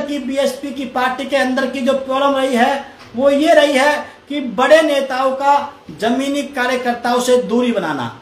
अंदर की बीएसपी की पार्टी के अंदर की जो प्रॉब्लम रही है वो ये रही है कि बड़े नेताओं का जमीनी कार्यकर्ताओं से दूरी बनाना।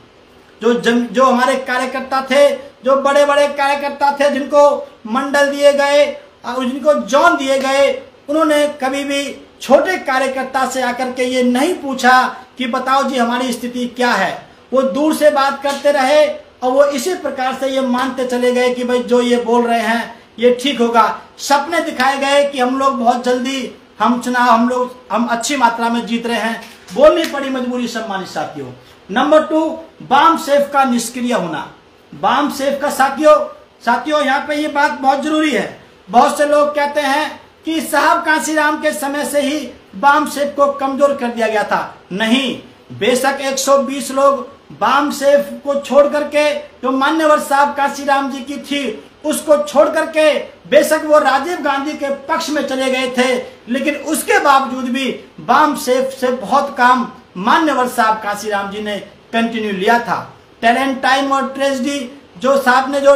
जो हमारे कार्यकर्ता थे, जो बड़े बड़े कार्यकर्ता थे, जिनको मंडल दिए गए और जिनको जोन दिए गए, उन्होंने कभी भी छोटे कार्यकर्ता से आकर के ये नहीं पूछा कि बताओ जी हमारी स्थिति क्या है। वो दूर से बात करते रहे और वो इसी प्रकार से ये मानते चले गए कि भाई जो ये बोल रहे हैं ये ठीक होगा। सपने दिखाए गए कि हम लोग बहुत जल्दी हम अच्छी मात्रा में जीत रहे हैं। बोलनी पड़ी मजबूरी सम्मानित साथियों। नंबर 2, बाम सेफ का निष्क्रिय होना। बाम सेफ का साथियों यहाँ पे ये बात बहुत जरूरी है। बहुत से लोग कहते हैं कि साहब कांसीराम के समय से ही बाम सेफ को कमजोर कर दिया गया था। नहीं, बेशक 120 लोग बाम सेफ को छोड़ करके जो मान्यवर साहब कांसीराम जी की थी उसको छोड़ करके बेशक वो राजीव गांधी के पक्ष में चले गए थे, लेकिन उसके बावजूद भी बाम सेफ से बहुत काम मान्यवर साहब कांसीराम जी ने कंटिन्यू लिया था। टैलेंट, टाइम और ट्रेजेडी जो साहब ने जो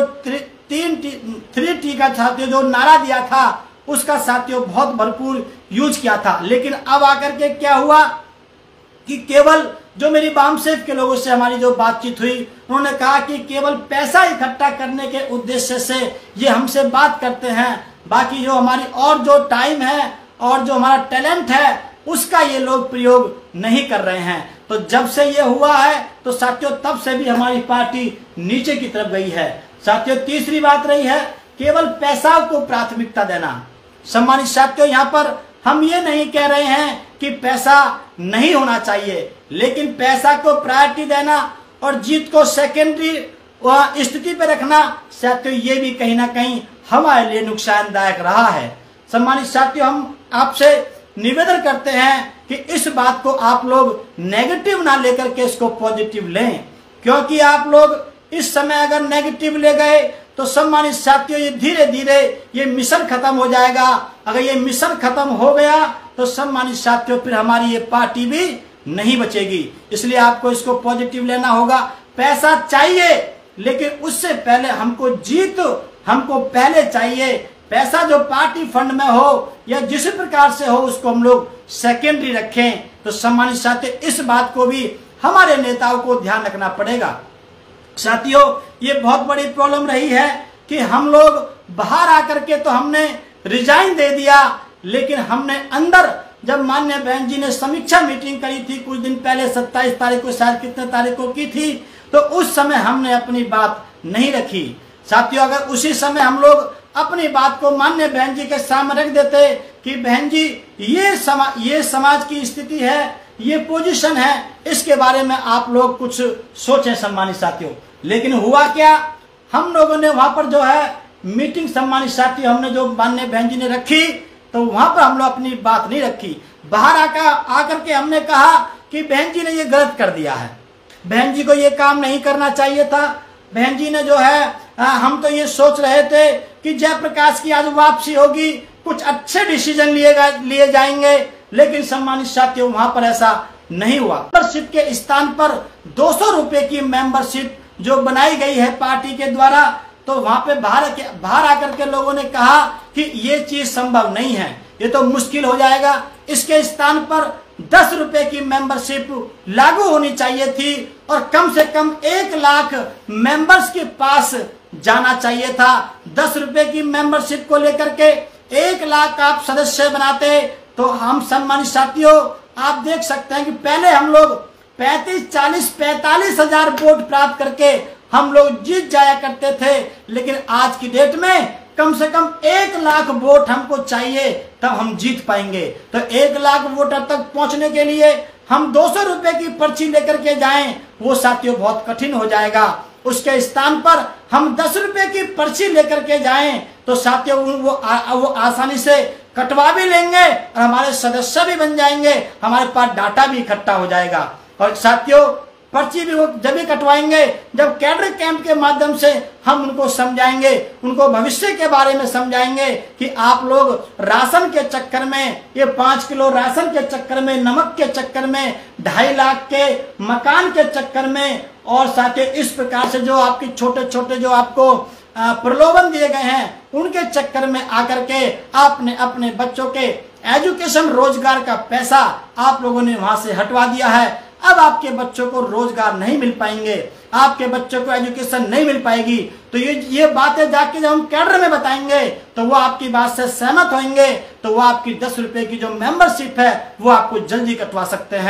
3T का साथियों जो नारा दिया था उसका साथियों बहुत भरपूर यूज किया था। लेकिन अब आकर के क्या हुआ कि केवल जो मेरी बाम सेफ के लोगों से हमारी जो बातचीत हुई, उन्होंने कहा कि केवल पैसा इकट्ठा करने के उद्देश्य से ये हमसे बात करते हैं, बाकी जो हमारी और जो टाइम है और जो हमारा टैलेंट है उसका ये लोग प्रयोग नहीं कर रहे हैं। तो जब से ये हुआ है तो साथियों तब से भी हमारी पार्टी नीचे की तरफ गई है। साथियों तीसरी बात रही है केवल पैसा को प्राथमिकता देना। सम्मानित साथियों यहाँ पर हम ये नहीं कह रहे हैं कि पैसा नहीं होना चाहिए, लेकिन पैसा को प्रायोरिटी देना और जीत को सेकेंडरी स्थिति पे रखना साथियों ये भी कहीं ना कहीं हमारे लिए नुकसानदायक रहा है। सम्मानित साथियों हम आपसे निवेदन करते हैं कि इस बात को आप लोग नेगेटिव ना लेकर के इसको पॉजिटिव लें, क्योंकि आप लोग इस समय अगर नेगेटिव ले गए तो सम्मानित साथियों ये धीरे धीरे ये मिशन खत्म हो जाएगा। अगर ये मिशन खत्म हो गया तो सम्मानित साथियों फिर हमारी ये पार्टी भी नहीं बचेगी। इसलिए आपको इसको पॉजिटिव लेना होगा। पैसा चाहिए लेकिन उससे पहले हमको जीत हमको पहले चाहिए। पैसा जो पार्टी फंड में हो या जिस प्रकार से हो उसको हम लोग सेकेंडरी रखें। तो सम्मानित साथियों इस बात को भी हमारे नेताओं को ध्यान रखना पड़ेगा। साथियों ये बहुत बड़ी प्रॉब्लम रही है कि हम लोग बाहर आकर के तो हमने रिजाइन दे दिया, लेकिन हमने अंदर जब माननीय बहन जी ने समीक्षा मीटिंग करी थी कुछ दिन पहले 27 तारीख को शायद कितने तारीख को की थी, तो उस समय हमने अपनी बात नहीं रखी। साथियों अगर उसी समय हम लोग अपनी बात को माननीय बहन जी के सामने रख देते कि बहन जी ये समाज की स्थिति है, ये पोजीशन है, इसके बारे में आप लोग कुछ सोचें सम्मानित साथियों। लेकिन हुआ क्या, हम लोगों ने वहां पर जो है मीटिंग सम्मानित साथियों हमने जो माननीय बहन जी ने रखी तो वहां पर हम लोग अपनी बात नहीं रखी। बाहर आकर के हमने कहा कि बहन जी ने ये गलत कर दिया है, बहन जी को ये काम नहीं करना चाहिए था। बहन जी ने जो है हम तो ये सोच रहे थे कि जयप्रकाश की आज वापसी होगी, कुछ अच्छे डिसीजन लिए जाएंगे, लेकिन सम्मानित साथियों वहां पर ऐसा नहीं हुआ। मेंबरशिप के स्थान पर 200 रुपए की मेंबरशिप जो बनाई गई है पार्टी के द्वारा, तो वहां पे बाहर आकर के लोगों ने कहा कि ये चीज संभव नहीं है, ये तो मुश्किल हो जाएगा। इसके स्थान पर 10 रुपए की मेंबरशिप लागू होनी चाहिए थी और कम से कम 1 लाख मेंबर्स के पास जाना चाहिए था। 10 रुपए की मेंबरशिप को लेकर के 1 लाख आप सदस्य बनाते तो हम सम्मानित साथियों आप देख सकते हैं कि पहले हम लोग 35, 40, 45 हजार वोट प्राप्त करके हम लोग जीत जाया करते थे, लेकिन आज की डेट में कम से कम 1 लाख वोट हमको चाहिए तब हम जीत पाएंगे। तो 1 लाख वोटर तक पहुंचने के लिए हम 200 रुपए की पर्ची लेकर के जाएं, वो साथियों बहुत कठिन हो जाएगा। उसके स्थान पर हम 10 रुपए की पर्ची लेकर के जाएं तो साथियों वो आसानी से कटवा भी लेंगे और हमारे सदस्य भी बन जाएंगे, हमारे पास डाटा भी इकट्ठा हो जाएगा। और साथियों पर्ची भी वो जब भी कटवाएंगे जब कैडर कैंप के माध्यम से हम उनको समझाएंगे, उनको भविष्य के बारे में समझाएंगे कि आप लोग राशन के चक्कर में, ये 5 किलो राशन के चक्कर में, नमक के चक्कर में, 2.5 लाख के मकान के चक्कर में, और साथ ही इस प्रकार से जो आपके छोटे छोटे जो आपको प्रलोभन दिए गए हैं उनके चक्कर में आकर के आपने अपने बच्चों के एजुकेशन रोजगार का पैसा आप लोगों ने वहां से हटवा दिया है। अब आपके बच्चों को रोजगार नहीं मिल पाएंगे, आपके बच्चों को एजुकेशन नहीं मिल पाएगी। तो ये बातें जाके जब हम कैडर में बताएंगे तो वो आपकी बात से सहमत होंगे, तो वो आपकी 10 रुपए की जो मेंबरशिप है वो आपको जल्दी कटवा सकते हैं।